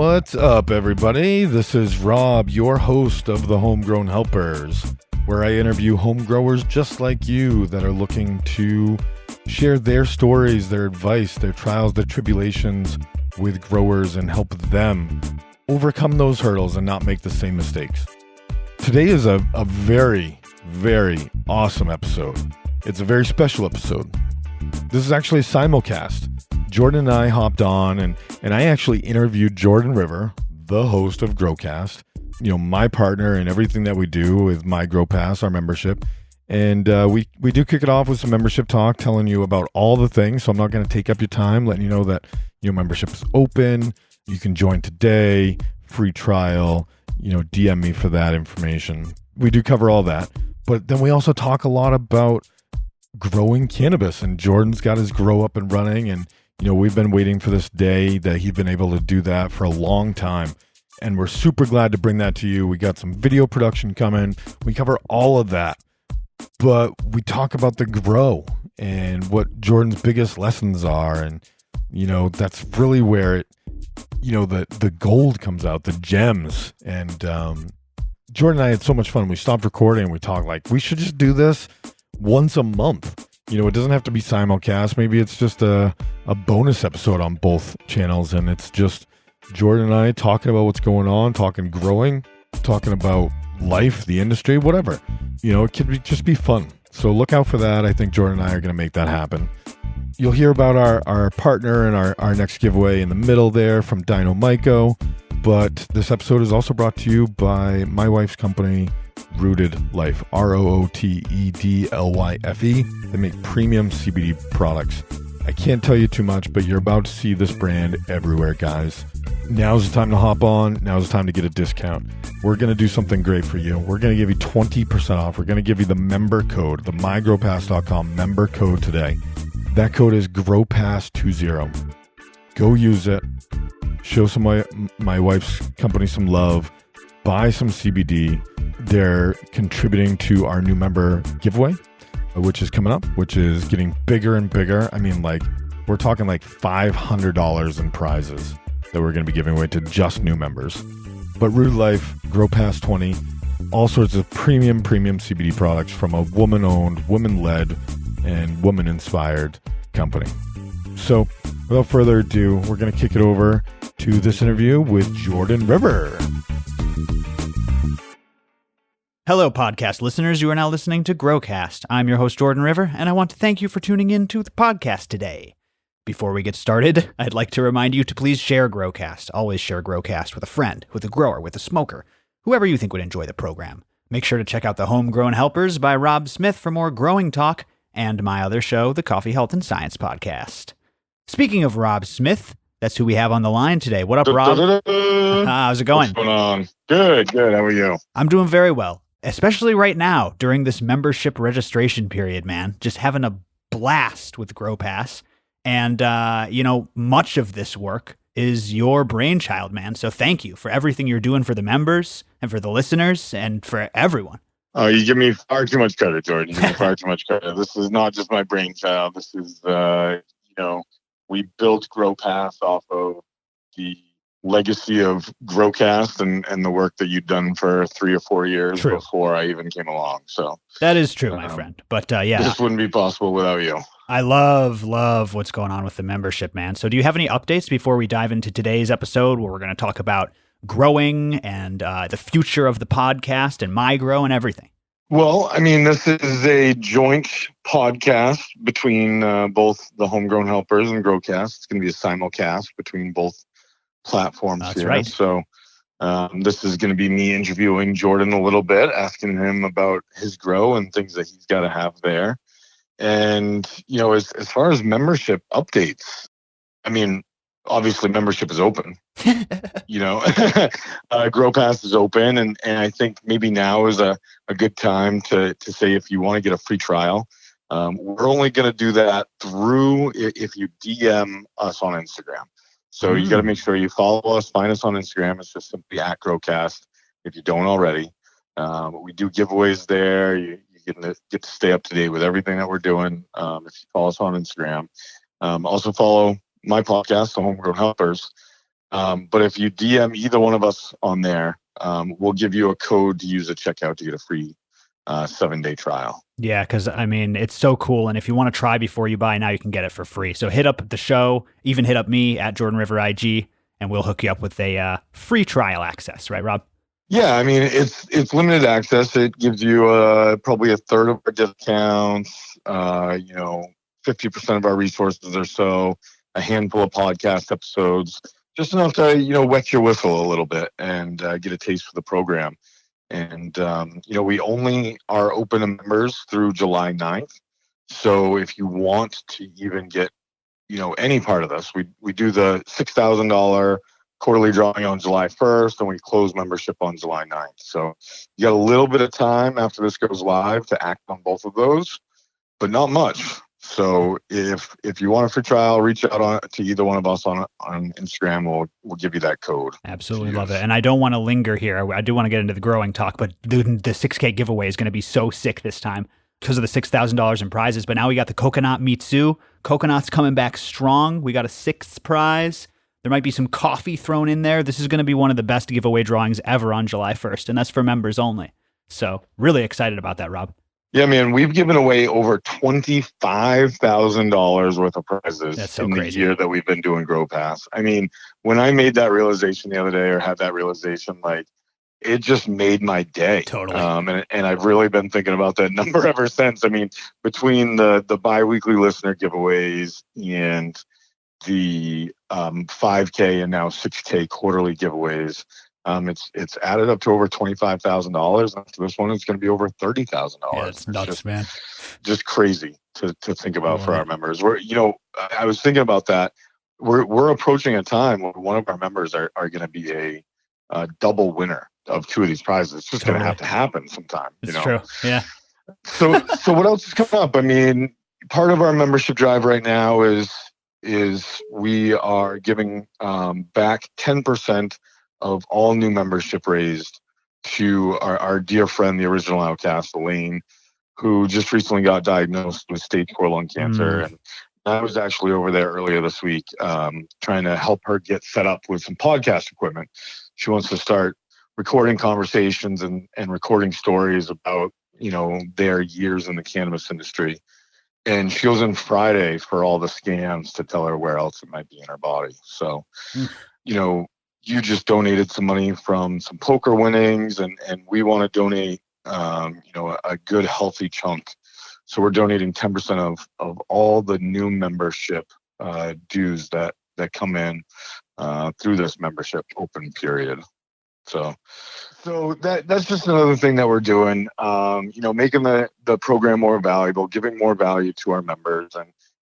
What's up, everybody? This is Rob, your host of the Homegrown Helpers, where I interview home growers just like you that are looking to share their stories, their advice, their trials, their tribulations with growers and help them overcome those hurdles and not make the same mistakes. Today is a very, very awesome episode. It's a very special episode. This is actually a simulcast. Jordan and I hopped on and I actually interviewed Jordan River, the host of Growcast, my partner in everything that we do with my Growpass, our membership. And we do kick it off with some membership talk, telling you about all the things. So I'm not going to take up your time, letting you know that your membership is open. You can join today, free trial, DM me for that information. We do cover all that. But then we also talk a lot about growing cannabis, and Jordan's got his grow up and running, and we've been waiting for this day that he's been able to do that for a long time, and we're super glad to bring that to you. We got some video production coming. We cover all of that, but we talk about the grow and what Jordan's biggest lessons are, and that's really where it the gold comes out, the gems. And Jordan and I had so much fun. We stopped recording and we talked like we should just do this once a month. It doesn't have to be simulcast. Maybe it's just a bonus episode on both channels, and it's just Jordan and I talking about what's going on, talking growing, talking about life, the industry, whatever. It could just be fun. So look out for that. I think Jordan and I are going to make that happen. You'll hear about our partner and our next giveaway in the middle there from Dino Myco. But this episode is also brought to you by my wife's company, Rooted Life, ROOTEDLYFE. They make premium CBD products. I can't tell you too much, but you're about to see this brand everywhere, guys. Now's the time to hop on. Now's the time to get a discount. We're going to do something great for you. We're going to give you 20% off. We're going to give you the member code, the mygrowpass.com member code today. That code is GROWPASS20. Go use it. Show my wife's company some love. Buy some CBD. They're contributing to our new member giveaway, which is coming up, which is getting bigger and bigger. I mean, we're talking $500 in prizes that we're going to be giving away to just new members. But Rooted Life, GrowPass20, all sorts of premium CBD products from a woman-owned, woman-led, and woman-inspired company. So without further ado, we're going to kick it over to this interview with Jordan River. Hello, podcast listeners. You are now listening to Growcast. I'm your host, Jordan River, and I want to thank you for tuning in to the podcast today. Before we get started, I'd like to remind you to please share Growcast. Always share Growcast with a friend, with a grower, with a smoker, whoever you think would enjoy the program. Make sure to check out the Homegrown Helpers by Rob Smith for more growing talk, and my other show, the Coffee, Health, and Science Podcast. Speaking of Rob Smith, that's who we have on the line today. What up, Rob? How's it going? What's going on? Good. How are you? I'm doing very well. Especially right now, during this membership registration period, man. Just having a blast with GrowPass. And, much of this work is your brainchild, man. So thank you for everything you're doing for the members and for the listeners and for everyone. Oh, you give me far too much credit, Jordan. You give me far too much credit. This is not just my brainchild. This is, we built GrowPass off of the legacy of Growcast and the work that you'd done for 3 or 4 years before I even came along. So that is true, my friend. But yeah, this wouldn't be possible without you. I love what's going on with the membership, man. So do you have any updates before we dive into today's episode, where we're going to talk about growing and the future of the podcast and my grow and everything? Well, I mean, this is a joint podcast between both the Homegrown Helpers and Growcast. It's going to be a simulcast between both platforms. That's here. Right. So this is going to be me interviewing Jordan a little bit, asking him about his grow and things that he's got to have there. And, as far as membership updates, I mean, obviously membership is open. GrowPass is open. And I think maybe now is a good time to say, if you want to get a free trial, we're only going to do that through if you DM us on Instagram. So you got to make sure you follow us, find us on Instagram. It's just simply @Growcast if you don't already. We do giveaways there. You get to stay up to date with everything that we're doing if you follow us on Instagram. Also follow my podcast, The Homegrown Helpers. But if you DM either one of us on there, we'll give you a code to use at checkout to get a free 7-day trial. Yeah, because I mean, it's so cool. And if you want to try before you buy, now you can get it for free. So hit up the show, even hit up me at Jordan River IG, and we'll hook you up with a free trial access. Right, Rob? Yeah, I mean, it's limited access. It gives you probably a third of our discounts, 50% of our resources or so, a handful of podcast episodes, just enough to, wet your whistle a little bit and get a taste for the program. And, we only are open to members through July 9th. So if you want to even get, any part of this, we do the $6,000 quarterly drawing on July 1st, and we close membership on July 9th. So you got a little bit of time after this goes live to act on both of those, but not much. So if you want a free trial, reach out to either one of us on Instagram. We'll give you that code. Absolutely love it. And I don't want to linger here. I do want to get into the growing talk, but the 6K giveaway is going to be so sick this time because of the $6,000 in prizes. But now we got the Coconut Mitsu. Coconut's coming back strong. We got a 6th prize. There might be some coffee thrown in there. This is going to be one of the best giveaway drawings ever on July 1st, and that's for members only. So really excited about that, Rob. Yeah, man, we've given away over $25,000 worth of prizes the year that we've been doing Growcast. I mean, when I made that realization the other day, or had that realization, it just made my day. Totally. And I've really been thinking about that number ever since. I mean, between the bi-weekly listener giveaways and the 5K and now 6K quarterly giveaways, it's added up to over $25,000. After this one, it's going to be over $30,000. Yeah, it's nuts, man. Just crazy to think about for our members. I was thinking about that. We're approaching a time when one of our members are going to be a double winner of 2 of these prizes. It's just going to have to happen sometime. It's true. Yeah. So what else is coming up? I mean, part of our membership drive right now is we are giving back 10% of all new membership raised to our dear friend, the original Outcast, Elaine, who just recently got diagnosed with stage 4 lung cancer. And I was actually over there earlier this week trying to help her get set up with some podcast equipment. She wants to start recording conversations and recording stories about, their years in the cannabis industry. And she goes in Friday for all the scans to tell her where else it might be in her body. So, you just donated some money from some poker winnings, and we want to donate, a good healthy chunk. So we're donating 10% of all the new membership dues that come in through this membership open period. So that's just another thing that we're doing, making the program more valuable, giving more value to our members.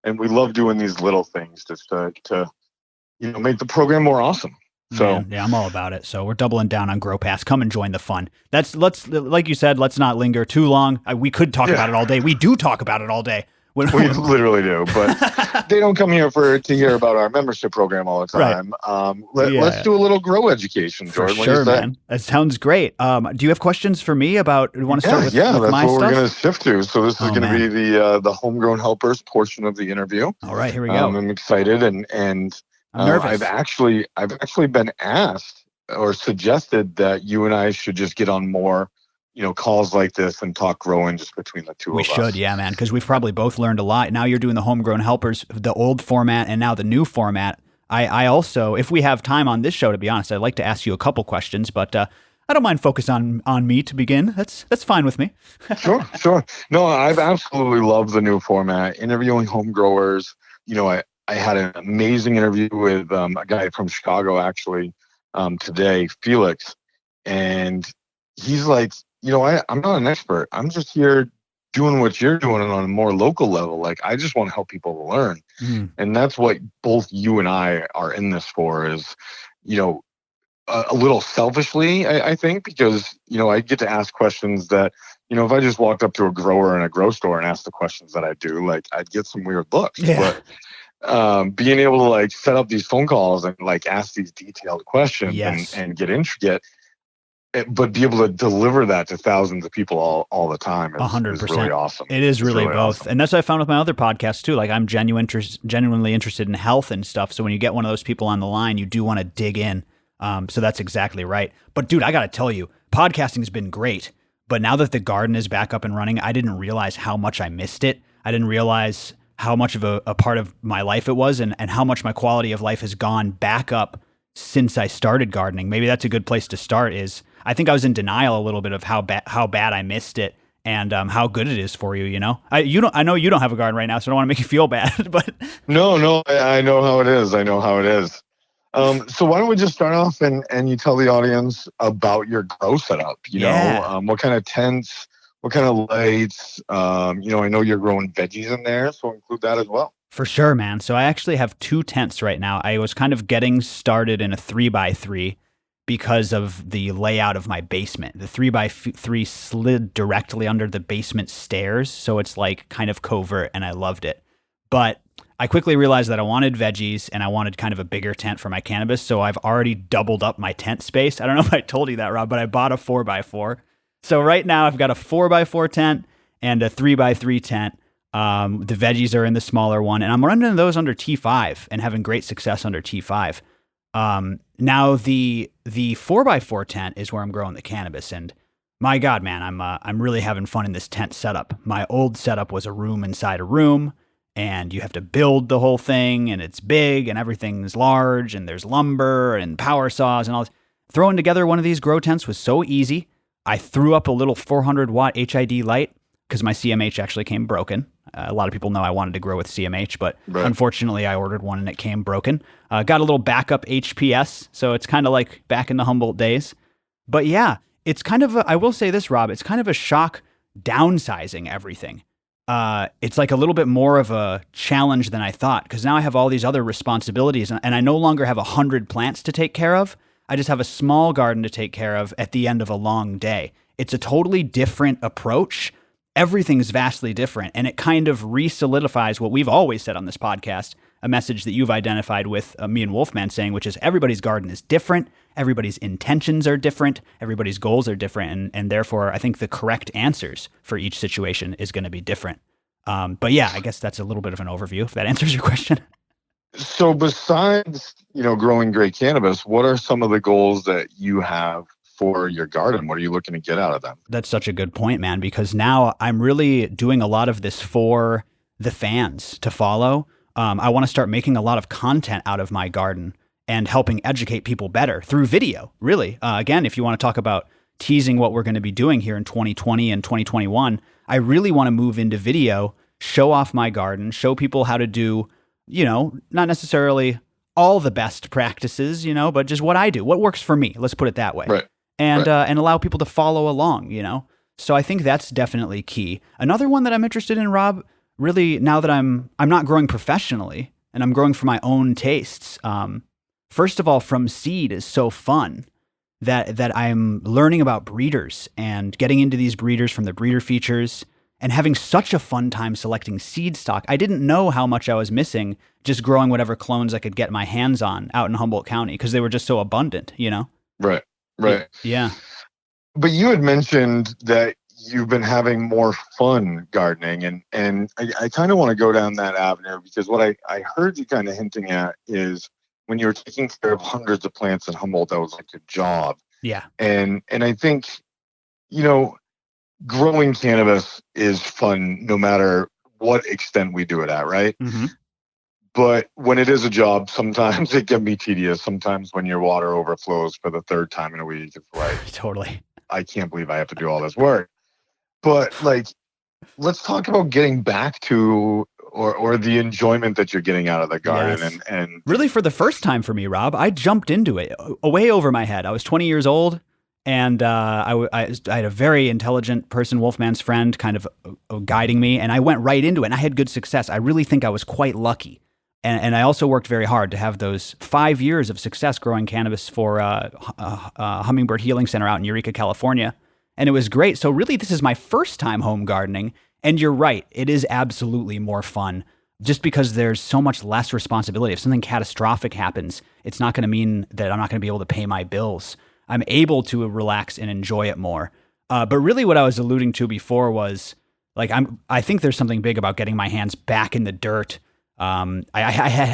And we love doing these little things just to make the program more awesome. So yeah, I'm all about it. So we're doubling down on Growcast. Come and join the fun. Let's like you said, let's not linger too long. We could talk about it all day. We do talk about it all day. We literally do, but they don't come here to hear about our membership program all the time. Right. Let's do a little grow education, Jordan. For sure, man. That sounds great. Do you have questions for me about? You want to start with my that's what we're going to shift to. So this is going to be the homegrown helpers portion of the interview. All right, here we go. I'm excited, and I'm nervous. I've actually been asked or suggested that you and I should just get on more, calls like this and talk growing just between the two of us. We should, yeah, man, because we've probably both learned a lot. Now you're doing the homegrown helpers, the old format, and now the new format. I also, if we have time on this show, to be honest, I'd like to ask you a couple questions, but I don't mind focusing on me to begin. That's fine with me. Sure. No, I've absolutely loved the new format, interviewing home growers. I had an amazing interview with a guy from Chicago, actually, today, Felix. And he's like, I'm not an expert. I'm just here doing what you're doing on a more local level. Like, I just want to help people learn. And that's what both you and I are in this for is, a little selfishly, I think, because, I get to ask questions that, if I just walked up to a grower in a grow store and asked the questions that I do, like, I'd get some weird looks. Yeah. But being able to set up these phone calls and ask these detailed questions and get intricate, but be able to deliver that to thousands of people all the time is 100%. really awesome. It is really both. Awesome. And that's what I found with my other podcasts too. Like I'm genuinely interested in health and stuff. So when you get one of those people on the line, you do want to dig in. So that's exactly right. But dude, I got to tell you, podcasting has been great. But now that the garden is back up and running, I didn't realize how much I missed it. I didn't realize how much of a part of my life it was and how much my quality of life has gone back up since I started gardening. Maybe that's a good place to start. Is I think I was in denial a little bit of how bad I missed it and how good it is for you. You know, I know you don't have a garden right now, so I don't want to make you feel bad. But no, I know how it is. I know how it is. So why don't we just start off and you tell the audience about your grow setup? You know, what kind of tents, what kind of lights? I know you're growing veggies in there, so include that as well. For sure, man. So I actually have 2 tents right now. I was kind of getting started in a 3x3 because of the layout of my basement. The 3x3 slid directly under the basement stairs, so it's like kind of covert, and I loved it. But I quickly realized that I wanted veggies and I wanted kind of a bigger tent for my cannabis, so I've already doubled up my tent space. I don't know if I told you that, Rob, but I bought a 4x4. So right now I've got a 4x4 tent and a 3x3 tent. The veggies are in the smaller one, and I'm running those under T5 and having great success under T5. Now the 4x4 tent is where I'm growing the cannabis, and my God, man, I'm really having fun in this tent setup. My old setup was a room inside a room, and you have to build the whole thing, and it's big, and everything's large, and there's lumber and power saws and all this. Throwing together one of these grow tents was so easy. I threw up a little 400-watt HID light because my CMH actually came broken. A lot of people know I wanted to grow with CMH, but Unfortunately I ordered one and it came broken. Got a little backup HPS, so it's kind of like back in the Humboldt days. But yeah, it's kind of I will say this, Rob, it's kind of a shock downsizing everything. It's like a little bit more of a challenge than I thought, because now I have all these other responsibilities and I no longer have 100 plants to take care of. I just have a small garden to take care of at the end of a long day. It's a totally different approach. Everything's vastly different, and it kind of re-solidifies what we've always said on this podcast, a message that you've identified with me and Wolfman saying, which is everybody's garden is different, everybody's intentions are different, everybody's goals are different, and therefore I think the correct answers for each situation is going to be different. But yeah, I guess that's a little bit of an overview, if that answers your question. So besides, growing great cannabis, what are some of the goals that you have for your garden? What are you looking to get out of them? That's such a good point, man, because now I'm really doing a lot of this for the fans to follow. I want to start making a lot of content out of my garden and helping educate people better through video, really. Again, if you want to talk about teasing what we're going to be doing here in 2020 and 2021, I really want to move into video, show off my garden, show people how to do, not necessarily all the best practices, but just what I do, what works for me. Let's put it that way. Right. And allow people to follow along, So I think that's definitely key. Another one that I'm interested in, Rob, really now that I'm not growing professionally and I'm growing for my own tastes. First of all, from seed is so fun that I'm learning about breeders and getting into these breeders from the breeder features and having such a fun time selecting seed stock. I didn't know how much I was missing just growing whatever clones I could get my hands on out in Humboldt County because they were just so abundant, Right. Yeah. But you had mentioned that you've been having more fun gardening, and I kind of want to go down that avenue because what I heard you kind of hinting at is when you were taking care of hundreds of plants in Humboldt, that was like a job. Yeah. And I think, growing cannabis is fun no matter what extent we do it at, right? Mm-hmm. But when it is a job, sometimes it can be tedious. Sometimes when your water overflows for the 3rd time in a week, it's like, totally. I can't believe I have to do all this work. But let's talk about getting back to or the enjoyment that you're getting out of the garden. Yes. And really for the first time for me, Rob, I jumped into it way over my head. I was 20 years old. And I had a very intelligent person, Wolfman's friend, kind of guiding me. And I went right into it. And I had good success. I really think I was quite lucky. And I also worked very hard to have those 5 years of success growing cannabis for Hummingbird Healing Center out in Eureka, California. And it was great. So really, this is my first time home gardening. And you're right. It is absolutely more fun just because there's so much less responsibility. If something catastrophic happens, it's not going to mean that I'm not going to be able to pay my bills. I'm able to relax and enjoy it more. But really what I was alluding to before was like, I think there's something big about getting my hands back in the dirt. I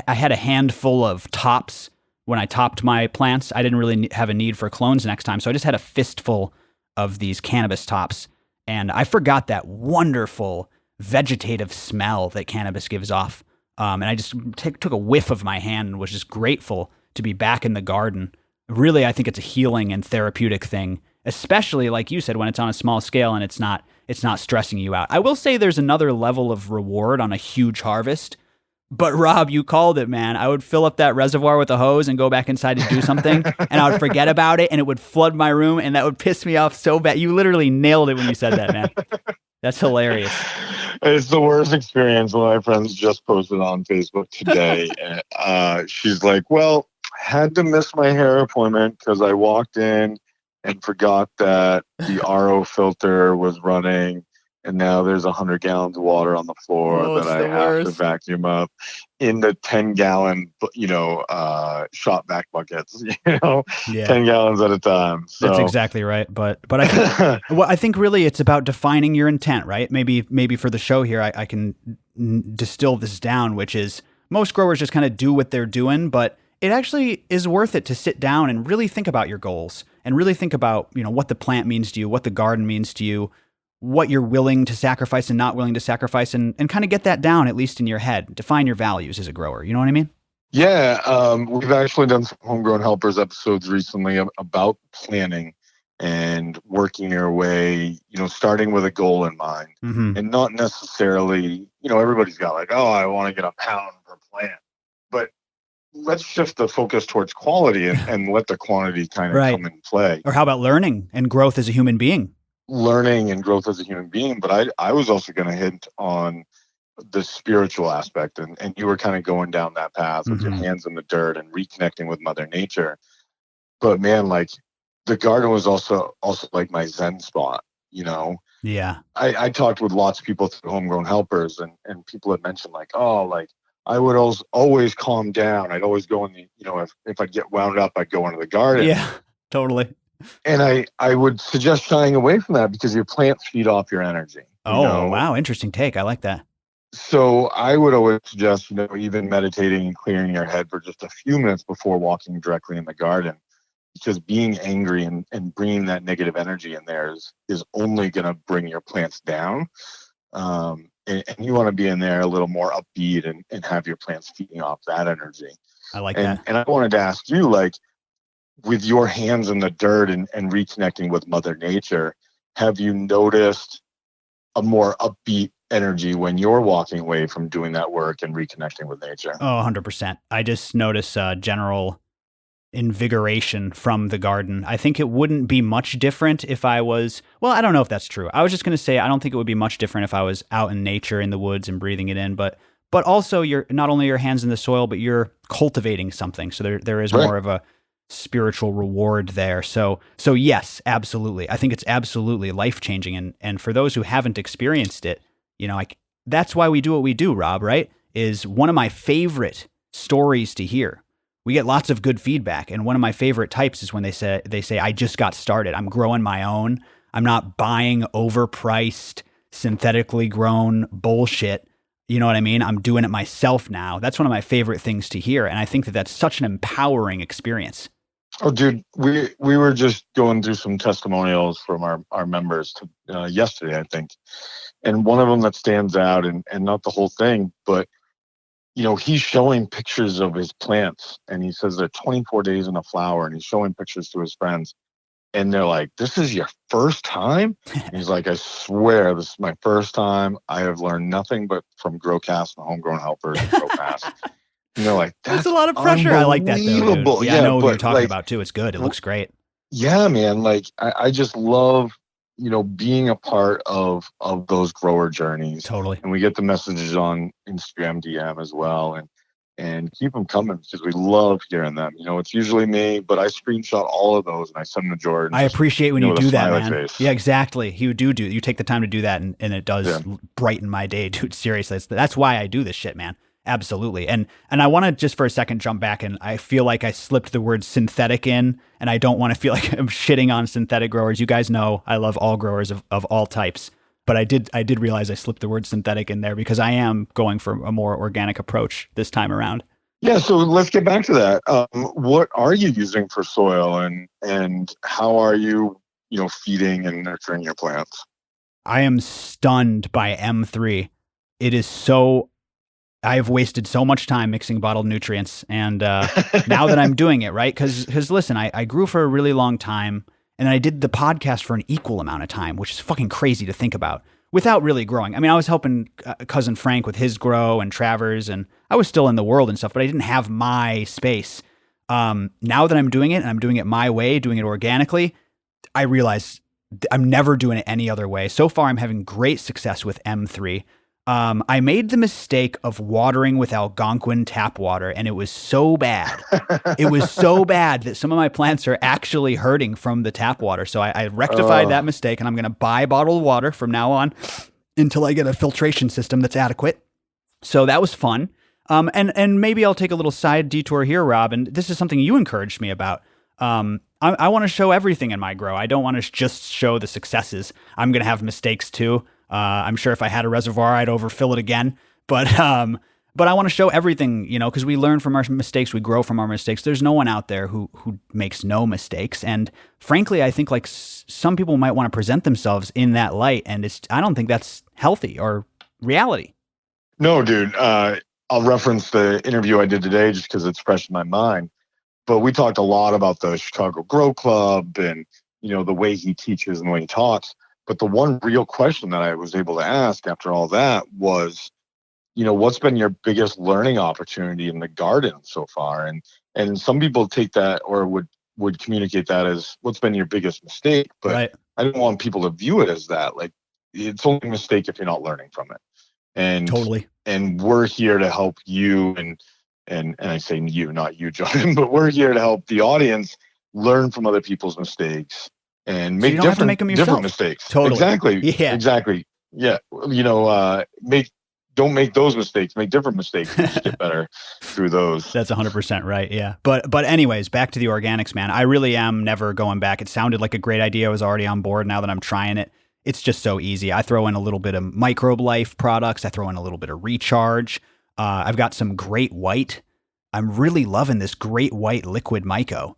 had a handful of tops when I topped my plants. I didn't really have a need for clones next time. So I just had a fistful of these cannabis tops. And I forgot that wonderful vegetative smell that cannabis gives off. And I just took a whiff of my hand and was just grateful to be back in the garden. Really, I think it's a healing and therapeutic thing, especially like you said, when it's on a small scale and it's not stressing you out. I will say there's another level of reward on a huge harvest. But Rob, you called it, man. I would fill up that reservoir with a hose and go back inside to do something, and I would forget about it, and it would flood my room, and that would piss me off so bad. You literally nailed it when you said that, man. That's hilarious. It's the worst experience. One of my friends just posted on Facebook today. She's like, well, had to miss my hair appointment because I walked in and forgot that the RO filter was running. And now there's 100 gallons of water on the floor that I have to vacuum up in the 10-gallon, shop vac buckets, 10 gallons at a time. So. That's exactly right. But I think, I think really it's about defining your intent, right? Maybe for the show here, I can distill this down, which is most growers just kind of do what they're doing, but it actually is worth it to sit down and really think about your goals and really think about, what the plant means to you, what the garden means to you, what you're willing to sacrifice and not willing to sacrifice, and kind of get that down, at least in your head. Define your values as a grower. You know what I mean? Yeah. We've actually done some Homegrown Helpers episodes recently about planning and working your way, starting with a goal in mind, and not necessarily, everybody's got like, oh, I want to get a pound per plant, but let's shift the focus towards quality and let the quantity kind of come in play. Or how about learning and growth as a human being? Learning and growth as a human being, but I was also going to hint on the spiritual aspect, and you were kind of going down that path with your hands in the dirt and reconnecting with Mother Nature. But man, like the garden was also like my Zen spot, Yeah. I talked with lots of people through Homegrown Helpers, and people had mentioned like, oh, like I would always calm down. I'd always go in the, if I'd get wound up, I'd go into the garden. Yeah, totally. And I would suggest shying away from that because your plants feed off your energy. Oh, wow. Interesting take. I like that. So I would always suggest, even meditating and clearing your head for just a few minutes before walking directly in the garden, because being angry and bringing that negative energy in there is only going to bring your plants down. And you want to be in there a little more upbeat and have your plants feeding off that energy. I like that. And I wanted to ask you, like, with your hands in the dirt and reconnecting with Mother Nature, have you noticed a more upbeat energy when you're walking away from doing that work and reconnecting with nature? Oh, 100%. I just notice general invigoration from the garden. I think it wouldn't be much different if I was, well, I don't know if that's true. I was just going to say, I don't think it would be much different if I was out in nature in the woods and breathing it in, but also you're not only your hands in the soil, but you're cultivating something. So there is more of a spiritual reward there. So yes, absolutely. I think it's absolutely life-changing. And for those who haven't experienced it, that's why we do what we do, Rob, right? Is one of my favorite stories to hear. We get lots of good feedback. And one of my favorite types is when they say, I just got started. I'm growing my own. I'm not buying overpriced, synthetically grown bullshit. You know what I mean? I'm doing it myself now. That's one of my favorite things to hear. And I think that that's such an empowering experience. Oh, dude, we were just going through some testimonials from our members yesterday, I think. And one of them that stands out, and not the whole thing, but, he's showing pictures of his plants. And he says they're 24 days in a flower. And he's showing pictures to his friends. And they're like, this is your first time? And he's like, I swear, this is my first time. I have learned nothing but from Growcast and Homegrown Helpers and Growcast. And they're like, that's a lot of pressure. I like that, though, dude. Yeah, I know what you're talking about, too. It's good. It looks great. Yeah, man. Like, I just love, being a part of those grower journeys. Totally. And we get the messages on Instagram DM as well. And keep them coming because we love hearing them. It's usually me, but I screenshot all of those and I send them to Jordan. I appreciate when you do that, man. Face. Yeah, exactly. You take the time to do that, and it does brighten my day, dude. Seriously, that's why I do this shit, man. Absolutely. And I want to just for a second jump back, and I feel like I slipped the word synthetic in, and I don't want to feel like I'm shitting on synthetic growers. You guys know I love all growers of all types, but I did realize I slipped the word synthetic in there because I am going for a more organic approach this time around. Yeah, so let's get back to that. What are you using for soil, and how are you, feeding and nurturing your plants? I am stunned by M3. It is so. I've wasted so much time mixing bottled nutrients, and now that I'm doing it, right? Because listen, I grew for a really long time, and I did the podcast for an equal amount of time, which is fucking crazy to think about, without really growing. I mean, I was helping cousin Frank with his grow and Travers, and I was still in the world and stuff, but I didn't have my space. Now that I'm doing it, and I'm doing it my way, doing it organically, I realize I'm never doing it any other way. So far, I'm having great success with M3. I made the mistake of watering with Algonquin tap water, and it was so bad. It was so bad that some of my plants are actually hurting from the tap water. So I rectified that mistake, and I'm going to buy bottled water from now on until I get a filtration system that's adequate. So that was fun. And maybe I'll take a little side detour here, Rob, and this is something you encouraged me about. I want to show everything in my grow. I don't want to just show the successes. I'm going to have mistakes too. I'm sure if I had a reservoir, I'd overfill it again. But I want to show everything, because we learn from our mistakes, we grow from our mistakes. There's no one out there who makes no mistakes. And frankly, I think like some people might want to present themselves in that light, and I don't think that's healthy or reality. No, dude. I'll reference the interview I did today just because it's fresh in my mind. But we talked a lot about the Chicago Grow Club and, the way he teaches and the way he talks. But the one real question that I was able to ask after all that was, what's been your biggest learning opportunity in the garden so far? And some people take that or would communicate that as what's been your biggest mistake. But right. I don't want people to view it as that. Like, it's only a mistake if you're not learning from it. And totally. And we're here to help you and I say you, not you, John, but we're here to help the audience learn from other people's mistakes and make different mistakes. Totally. Exactly. Yeah. Exactly. Yeah. Don't make those mistakes. Make different mistakes. And just get better through those. That's 100% right. Yeah. But anyways, back to the organics, man. I really am never going back. It sounded like a great idea. I was already on board. Now that I'm trying it, it's just so easy. I throw in a little bit of Microbe Life products. I throw in a little bit of Recharge. I've got some Great White. I'm really loving this Great White liquid myco.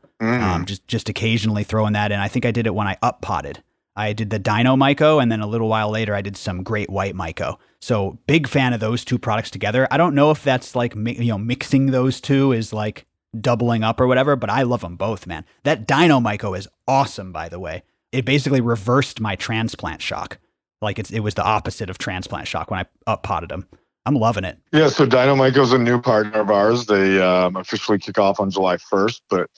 Just occasionally throwing that in. I think I did it when I up potted. I did the Dino myco, and then a little while later I did some Great White myco. So big fan of those two products together. I don't know if that's like mixing those two is like doubling up or whatever, but I love them both, man. That Dino myco is awesome, by the way. It basically reversed my transplant shock. Like it was the opposite of transplant shock when I up potted them. I'm loving it. Yeah, so Dynamyco is a new partner of ours. They officially kick off on July 1st, but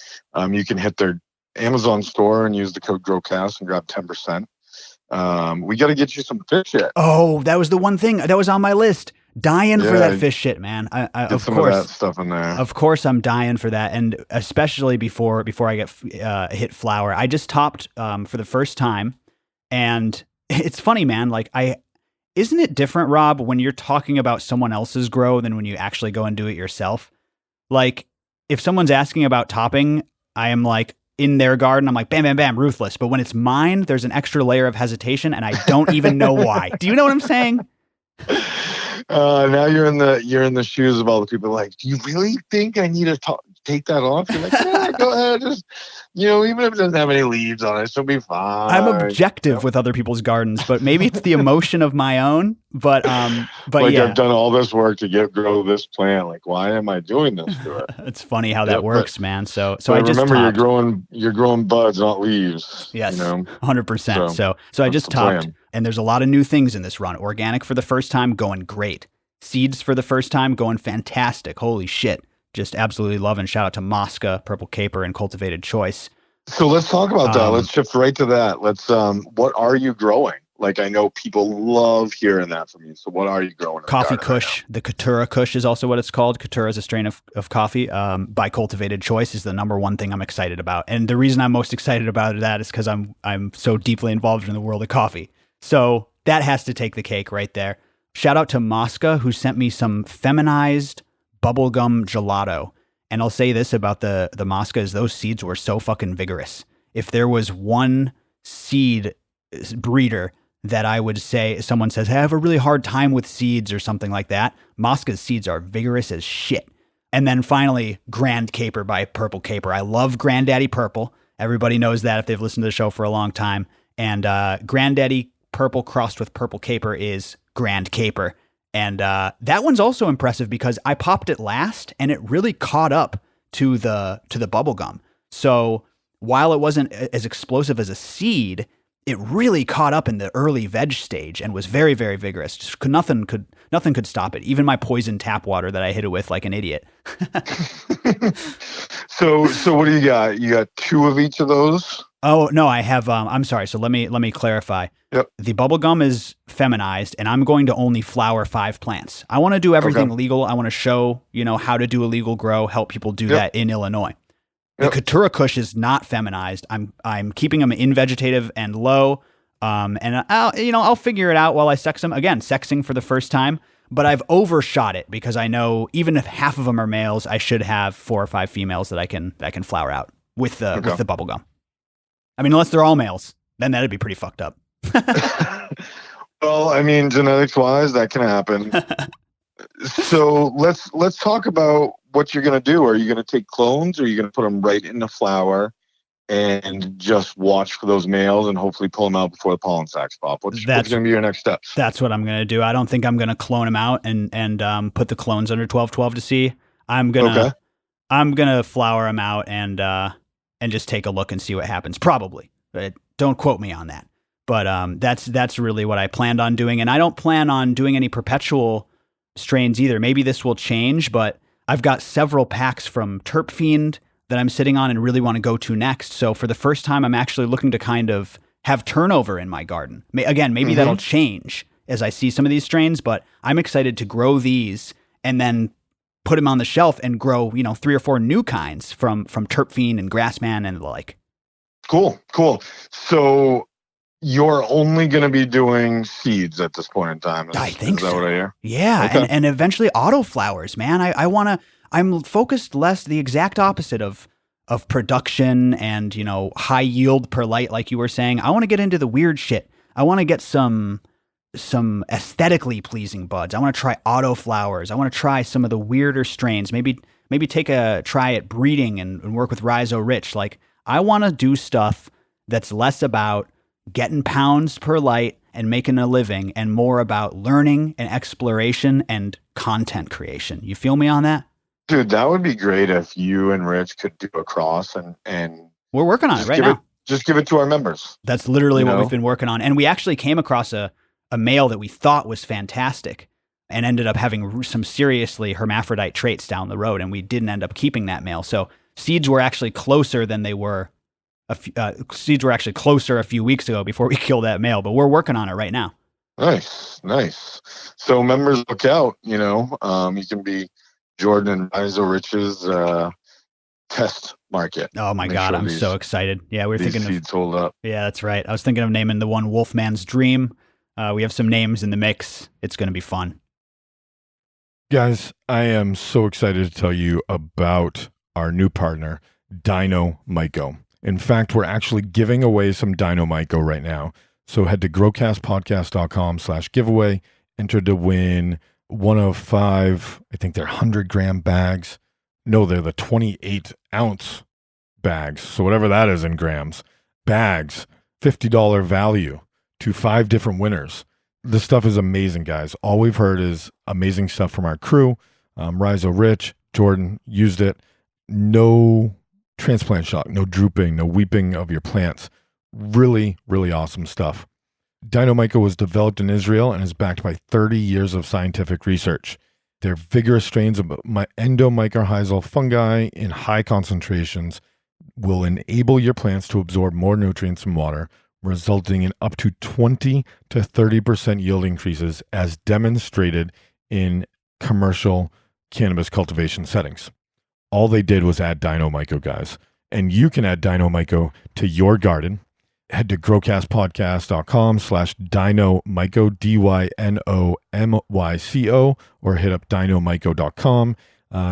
you can hit their Amazon store and use the code Growcast and grab 10%. We got to get you some fish shit. Oh, that was the one thing that was on my list. Dying for that fish shit, man. I of some course, of that stuff in there. Of course, I'm dying for that, and especially before I get hit flower. I just topped for the first time, and it's funny, man. Like isn't it different, Rob, when you're talking about someone else's grow than when you actually go and do it yourself? Like, if someone's asking about topping, I am like, in their garden, I'm like, bam, bam, bam, ruthless. But when it's mine, there's an extra layer of hesitation, and I don't even know why. Do you know what I'm saying? Now you're in the shoes of all the people like, do you really think I need to take that off? You're like, yeah, go ahead. Just, even if it doesn't have any leaves on it, she'll be fine. I'm objective with other people's gardens, but maybe it's the emotion of my own. But like, yeah. I've done all this work to grow this plant. Like, why am I doing this to it? It's funny how that works, man. So I just remember topped. you're growing buds, not leaves. Yes, 100%. So I just topped, and there's a lot of new things in this run. Organic for the first time, going great. Seeds for the first time, going fantastic. Holy shit. Just absolutely loving. Shout out to Mosca, Purple Caper, and Cultivated Choice. So let's talk about that. Let's shift right to that. Let's. What are you growing? Like, I know people love hearing that from you. So what are you growing? Coffee Kush. The Katura Kush is also what it's called. Katura is a strain of coffee by Cultivated Choice is the number one thing I'm excited about. And the reason I'm most excited about that is because I'm so deeply involved in the world of coffee. So that has to take the cake right there. Shout out to Mosca, who sent me some feminized bubblegum gelato. And I'll say this about the Mosca is those seeds were so fucking vigorous. If there was one seed breeder that I would say, someone says, hey, I have a really hard time with seeds or something like that, Mosca's seeds are vigorous as shit. And then finally, Grand Caper by Purple Caper. I love Granddaddy Purple. Everybody knows that if they've listened to the show for a long time. And Granddaddy Purple crossed with Purple Caper is Grand Caper. And that one's also impressive because I popped it last and it really caught up to the bubblegum. So while it wasn't as explosive as a seed, it really caught up in the early veg stage and was very, very vigorous. Just nothing could stop it. Even my poison tap water that I hit it with like an idiot. So what do you got? You got 2 of each of those? Oh no, I have. I'm sorry. So let me clarify. Yep. The bubblegum is feminized, and I'm going to only flower 5 plants. I want to do everything legal. I want to show how to do a legal grow, help people do that in Illinois. The Katura Kush is not feminized. I'm keeping them in vegetative and low, and I'll figure it out while I sex them. Again, sexing for the first time, but I've overshot it because I know even if half of them are males, I should have 4 or 5 females that I can flower out with the bubblegum. I mean, unless they're all males, then that'd be pretty fucked up. Well, I mean, genetics wise, that can happen. So let's talk about what you're going to do. Are you going to take clones, or are you going to put them right in the flower and just watch for those males and hopefully pull them out before the pollen sacs pop? What's going to be your next steps? That's what I'm going to do. I don't think I'm going to clone them out and put the clones under 1212 to see. I'm gonna flower them out and just take a look and see what happens. Probably, but don't quote me on that. But that's really what I planned on doing, and I don't plan on doing any perpetual strains either. Maybe this will change, but I've got several packs from Terp Fiend that I'm sitting on and really want to go to next. So for the first time, I'm actually looking to kind of have turnover in my garden. Again, maybe that'll change as I see some of these strains, but I'm excited to grow these and then put them on the shelf and grow, 3 or 4 new kinds from Terp Fiend and Grassman and the like. Cool. So you're only going to be doing seeds at this point in time. I think so. Is that what I hear? Yeah. Okay. And eventually auto flowers, man. I'm focused less the exact opposite of production and, high yield per light, like you were saying. I want to get into the weird shit. I want to get some aesthetically pleasing buds. I want to try auto flowers. I want to try some of the weirder strains. Maybe take a try at breeding and work with Rhizo Rich. Like, I want to do stuff that's less about getting pounds per light and making a living and more about learning and exploration and content creation. You feel me on that? Dude, that would be great if you and Rich could do a cross and we're working on it right now. Just give it to our members. That's literally what we've been working on. And we actually came across a male that we thought was fantastic and ended up having some seriously hermaphrodite traits down the road. And we didn't end up keeping that male. So seeds were actually closer than they were. Seeds were actually closer a few weeks ago before we killed that male, but we're working on it right now. Nice. So members, look out, you can be Jordan and Rhizo Rich's test market. Oh my God, I'm so excited. Yeah, we're thinking seeds hold up. Yeah, that's right. I was thinking of naming the one Wolfman's Dream. We have some names in the mix. It's going to be fun. Guys, I am so excited to tell you about our new partner, Dino Myco. In fact, we're actually giving away some Dino Myco right now. So head to growcastpodcast.com/giveaway, enter to win one of 5, I think they're 100-gram bags. No, they're the 28-ounce bags. So whatever that is in grams. Bags, $50 value to 5 different winners. This stuff is amazing, guys. All we've heard is amazing stuff from our crew. Rhizo Rich, Jordan used it. No transplant shock, no drooping, no weeping of your plants. Really, really awesome stuff. Dino Myco was developed in Israel and is backed by 30 years of scientific research. They're vigorous strains of endomycorrhizal fungi in high concentrations will enable your plants to absorb more nutrients from water, resulting in up to 20 to 30% yield increases as demonstrated in commercial cannabis cultivation settings. All they did was add Dino Myco, guys. And you can add Dino Myco to your garden. head to growcastpodcast.com/dynomyco, DYNOMYCO, or hit up dynomyco.com.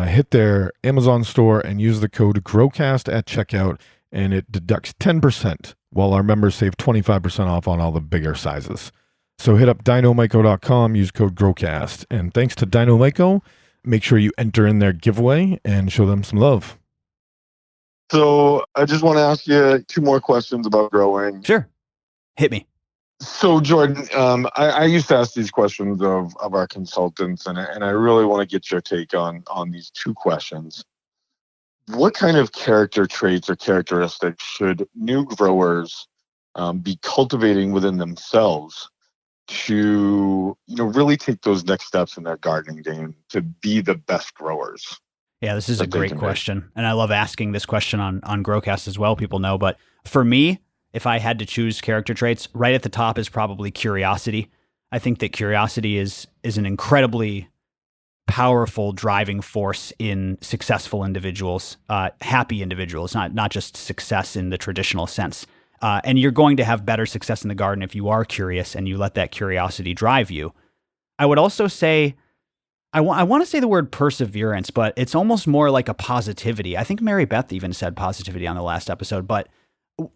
Hit their Amazon store and use the code Growcast at checkout, and it deducts 10%, while our members save 25% off on all the bigger sizes. So hit up dynomyco.com, use code Growcast. And thanks to Dynomyco, make sure you enter in their giveaway and show them some love. So I just want to ask you 2 more questions about growing. Sure. Hit me. So Jordan, I used to ask these questions of our consultants, and I really want to get your take on these 2 questions. What kind of character traits or characteristics should new growers be cultivating within themselves to really take those next steps in their gardening game to be the best growers? Yeah, this is a great question. And I love asking this question on Growcast as well, people know. But for me, if I had to choose character traits, right at the top is probably curiosity. I think that curiosity is an incredibly powerful driving force in successful individuals, happy individuals, not just success in the traditional sense. And you're going to have better success in the garden if you are curious and you let that curiosity drive you. I would also say, I want to say the word perseverance, but it's almost more like a positivity. I think Mary Beth even said positivity on the last episode, but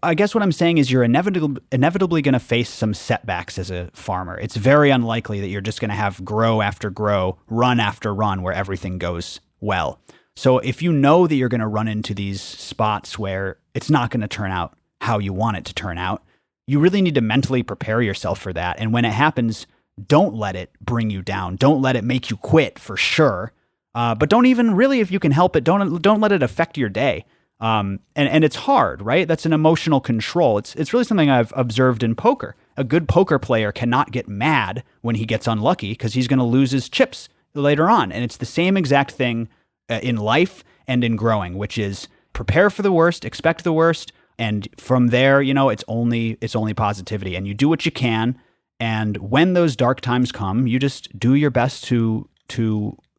I guess what I'm saying is you're inevitably going to face some setbacks as a farmer. It's very unlikely that you're just going to have grow after grow, run after run where everything goes well. So if you know that you're going to run into these spots where it's not going to turn out how you want it to turn out, you really need to mentally prepare yourself for that. And when it happens, don't let it bring you down. Don't let it make you quit, for sure. But don't even really, if you can help it, don't let it affect your day. And it's hard, right? That's an emotional control. It's really something I've observed in poker. A good poker player cannot get mad when he gets unlucky because he's going to lose his chips later on. And it's the same exact thing in life and in growing, which is prepare for the worst, expect the worst, and from there, it's only positivity. And you do what you can. And when those dark times come, you just do your best to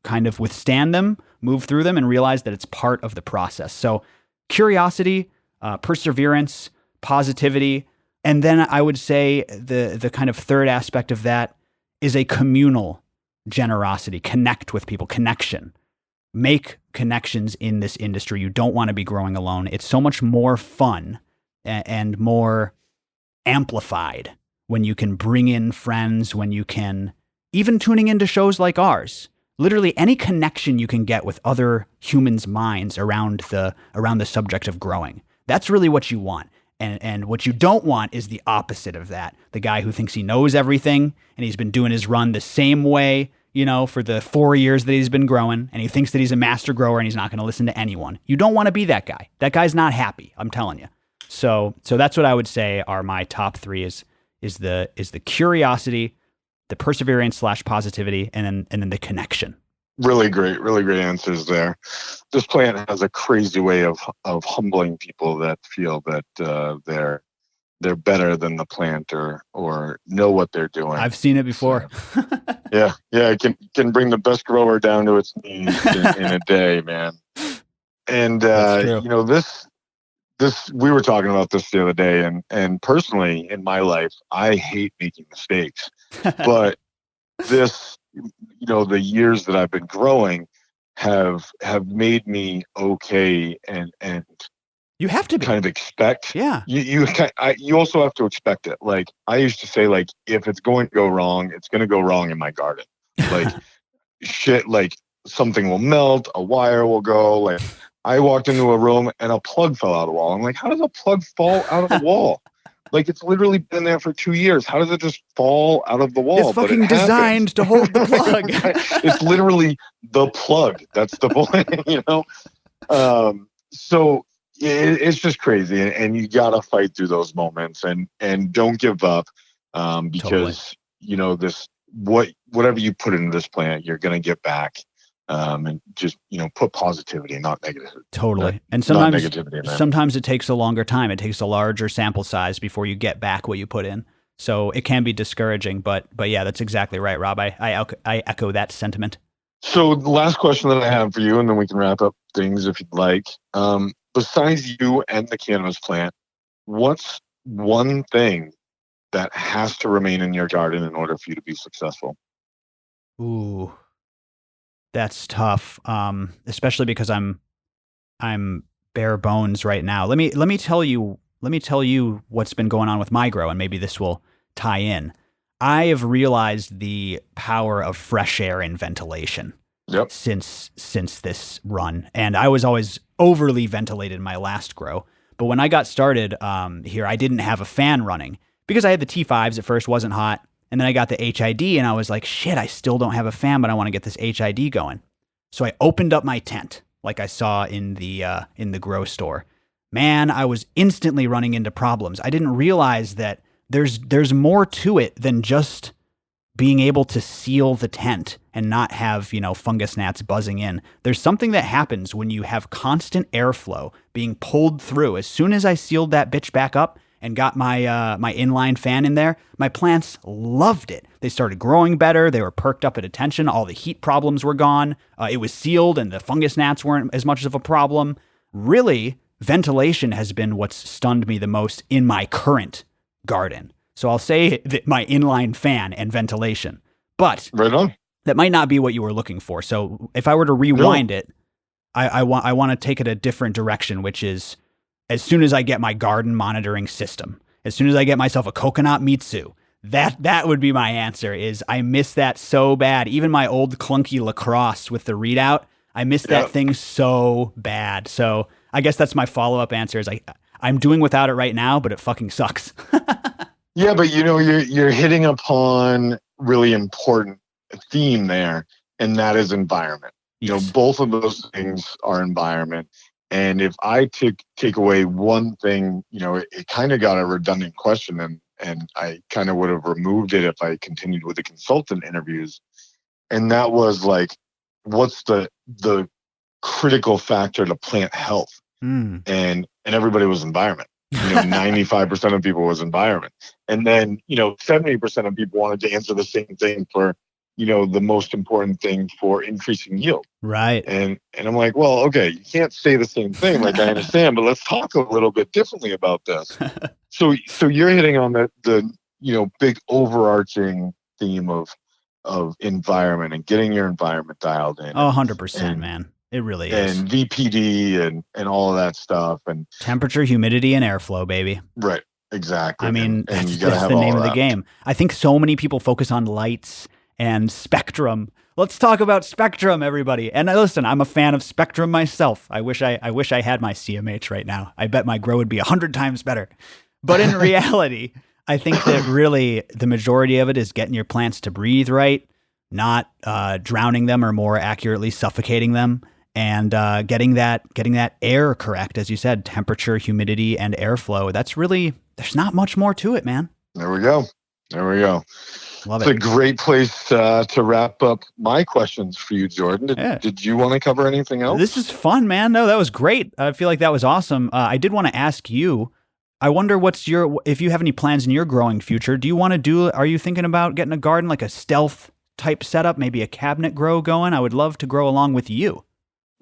kind of withstand them, move through them, and realize that it's part of the process. So curiosity, perseverance, positivity, and then I would say the kind of third aspect of that is a communal generosity. Connect with people, connection. Make connections in this industry. You don't want to be growing alone. It's so much more fun and more amplified when you can bring in friends, when you can, even tuning into shows like ours, literally any connection you can get with other humans' minds around the subject of growing. That's really what you want. And what you don't want is the opposite of that. The guy who thinks he knows everything and he's been doing his run the same way, for the 4 years that he's been growing, and he thinks that he's a master grower and he's not going to listen to anyone. You don't want to be that guy. That guy's not happy, I'm telling you. So that's what I would say are my top 3 is the curiosity, the perseverance / positivity, and then the connection. Really great answers there. This plant has a crazy way of humbling people that feel that they're better than the plant or know what they're doing. I've seen it before. So, yeah, it can bring the best grower down to its knees in a day, man. And this we were talking about this the other day, and personally in my life, I hate making mistakes, but this, the years that I've been growing have made me okay, and you have to be. Kind of expect. Yeah. You also have to expect it. Like I used to say, like if it's going to go wrong, it's going to go wrong in my garden. Like shit, like something will melt, a wire will go. Like I walked into a room and a plug fell out of the wall. I'm like, how does a plug fall out of the wall? Like it's literally been there for 2 years. How does it just fall out of the wall? It's fucking designed to hold the plug. It's literally the plug. That's the point, So it's just crazy, and you gotta fight through those moments, and don't give up, because whatever you put into this plant, you're gonna get back. And just put positivity, not negative. Totally. And sometimes it takes a longer time. It takes a larger sample size before you get back what you put in. So it can be discouraging. But yeah, that's exactly right, Rob. I echo that sentiment. So the last question that I have for you, and then we can wrap up things if you'd like. Besides you and the cannabis plant, what's one thing that has to remain in your garden in order for you to be successful? Ooh, that's tough. Especially because I'm bare bones right now. Let me tell you what's been going on with my grow, and maybe this will tie in. I have realized the power of fresh air and ventilation Yep. since this run, and I was always overly ventilated in my last grow. But when I got started here, I didn't have a fan running because I had the T5s at first, wasn't hot, and then I got the HID, and I was like, shit, I still don't have a fan, but I want to get this HID going. So I opened up my tent, like I saw in the grow store. Man, I was instantly running into problems. I didn't realize that there's more to it than just being able to seal the tent and not have, fungus gnats buzzing in. There's something that happens when you have constant airflow being pulled through. As soon as I sealed that bitch back up and got my my inline fan in there, my plants loved it. They started growing better. They were perked up at attention. All the heat problems were gone. It was sealed, and the fungus gnats weren't as much of a problem. Really, ventilation has been what's stunned me the most in my current garden. So I'll say that my inline fan and ventilation, but Right on. that might not be what you were looking for. So if I were to rewind it, I want to take it a different direction, which is as soon as I get my garden monitoring system, as soon as I get myself a coconut Mitsu, that would be my answer. Is I miss that so bad. Even my old clunky lacrosse with the readout, I miss that thing so bad. So I guess that's my follow-up answer is I'm doing without it right now, but it fucking sucks. Yeah, but you're hitting upon really important theme there, and that is environment. Yes. Both of those things are environment. And if I take away one thing, it kind of got a redundant question, and I kind of would have removed it if I continued with the consultant interviews. And that was like, what's the critical factor to plant health? And everybody was environment. 95% of people was environment. And then, 70% of people wanted to answer the same thing for, the most important thing for increasing yield. Right. And I'm like, well, okay, you can't say the same thing. Like, I understand, but let's talk a little bit differently about this. So you're hitting on the big overarching theme of environment and getting your environment dialed in. 100%, man. It really is. And VPD and all of that stuff, and temperature, humidity, and airflow, baby. Right. Exactly. I mean, and that's, you gotta that's have the all name of the that. game. I think so many people focus on lights and spectrum. Let's talk about spectrum, everybody. And listen, I'm a fan of spectrum myself. I wish I had my CMH right now. I bet my grow would be 100 times better. But in reality, I think that really the majority of it is getting your plants to breathe right, not drowning them, or more accurately suffocating them, and getting that air correct, as you said, temperature, humidity, and airflow. That's really, there's not much more to it, man. There we go. Love It's it. a great place to wrap up my questions for you, Jordan. Did you want to cover anything else? This is fun, man. No, that was great. I feel like that was awesome. I did want to ask you, I wonder if you have any plans in your growing future. Are you thinking about getting a garden, like a stealth type setup, maybe a cabinet grow going? I would love to grow along with you.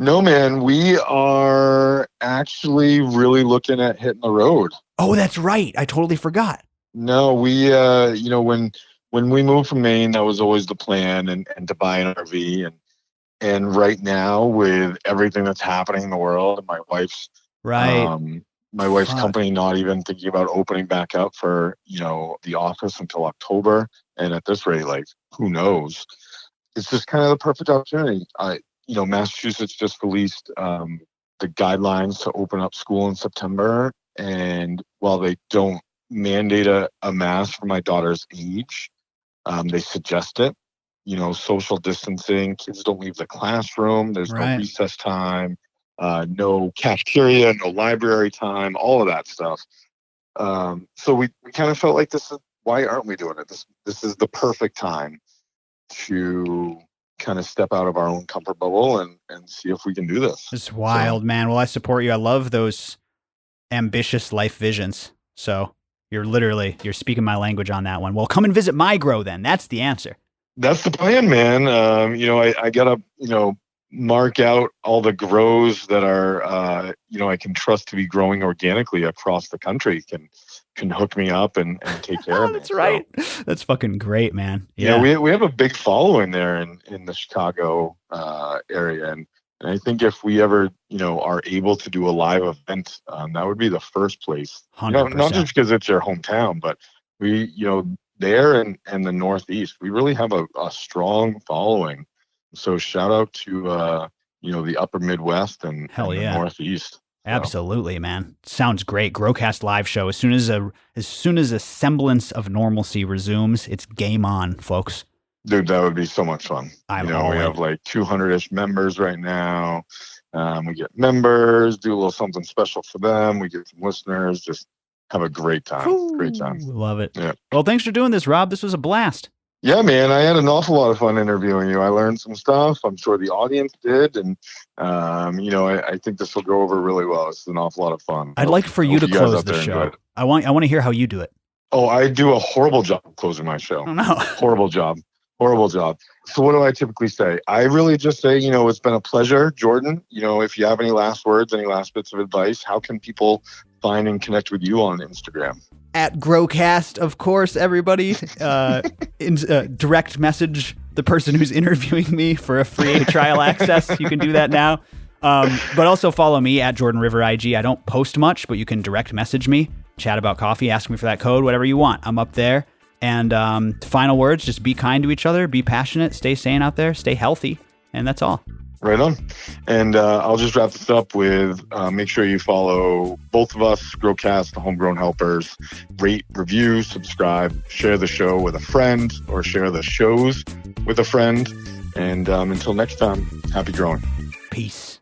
No, man. We are actually really looking at hitting the road. Oh, that's right. I totally forgot. No, we, when we moved from Maine, that was always the plan, and to buy an RV. And right now, with everything that's happening in the world, and my wife's company not even thinking about opening back up for, the office until October. And at this rate, like, who knows? It's just kind of the perfect opportunity. Massachusetts just released the guidelines to open up school in September. And while they don't mandate a mask for my daughter's age, they suggest it. Social distancing, kids don't leave the classroom, there's no recess time, no cafeteria, no library time, all of that stuff. So we kind of felt like why aren't we doing it? This is the perfect time to kind of step out of our own comfort bubble and see if we can do this. It's wild, man. Well, I support you. I love those ambitious life visions. So you're speaking my language on that one. Well, come and visit my grow then. That's the answer. That's the plan, man. I gotta, mark out all the grows that are, I can trust to be growing organically across the country. can hook me up and take care of me. That's right. That's fucking great, man. Yeah, we have a big following there in the Chicago area, and I think if we ever are able to do a live event, that would be the first place. 100%. Not just because it's your hometown, but we there and the Northeast, we really have a strong following. So shout out to the Upper Midwest and the Northeast. Absolutely, man. Sounds great. Growcast live show. As soon as a semblance of normalcy resumes, it's game on, folks. Dude, that would be so much fun. We in. have like 200-ish members right now. We get members, do a little something special for them. We get some listeners. Just have a great time. Ooh, great time. Love it. Yeah. Well, thanks for doing this, Rob. This was a blast. Yeah, man, I had an awful lot of fun interviewing you. I learned some stuff. I'm sure the audience did. And, I think this will go over really well. It's an awful lot of fun. I'd like for you to close the show. I want to hear how you do it. Oh, I do a horrible job closing my show. Oh, no. Horrible job. So what do I typically say? I really just say, it's been a pleasure, Jordan. If you have any last words, any last bits of advice, how can people find and connect with you on Instagram? At Growcast, of course, everybody. Direct message the person who's interviewing me for a free trial access. You can do that now. But also follow me at Jordan River IG. I don't post much, but you can direct message me, chat about coffee, ask me for that code, whatever you want. I'm up there. And final words, just be kind to each other, be passionate, stay sane out there, stay healthy. And that's all. Right on. And I'll just wrap this up with make sure you follow both of us, Growcast, the Homegrown Helpers. Rate, review, subscribe, share the show with a friend or share the shows with a friend. And until next time, happy growing. Peace.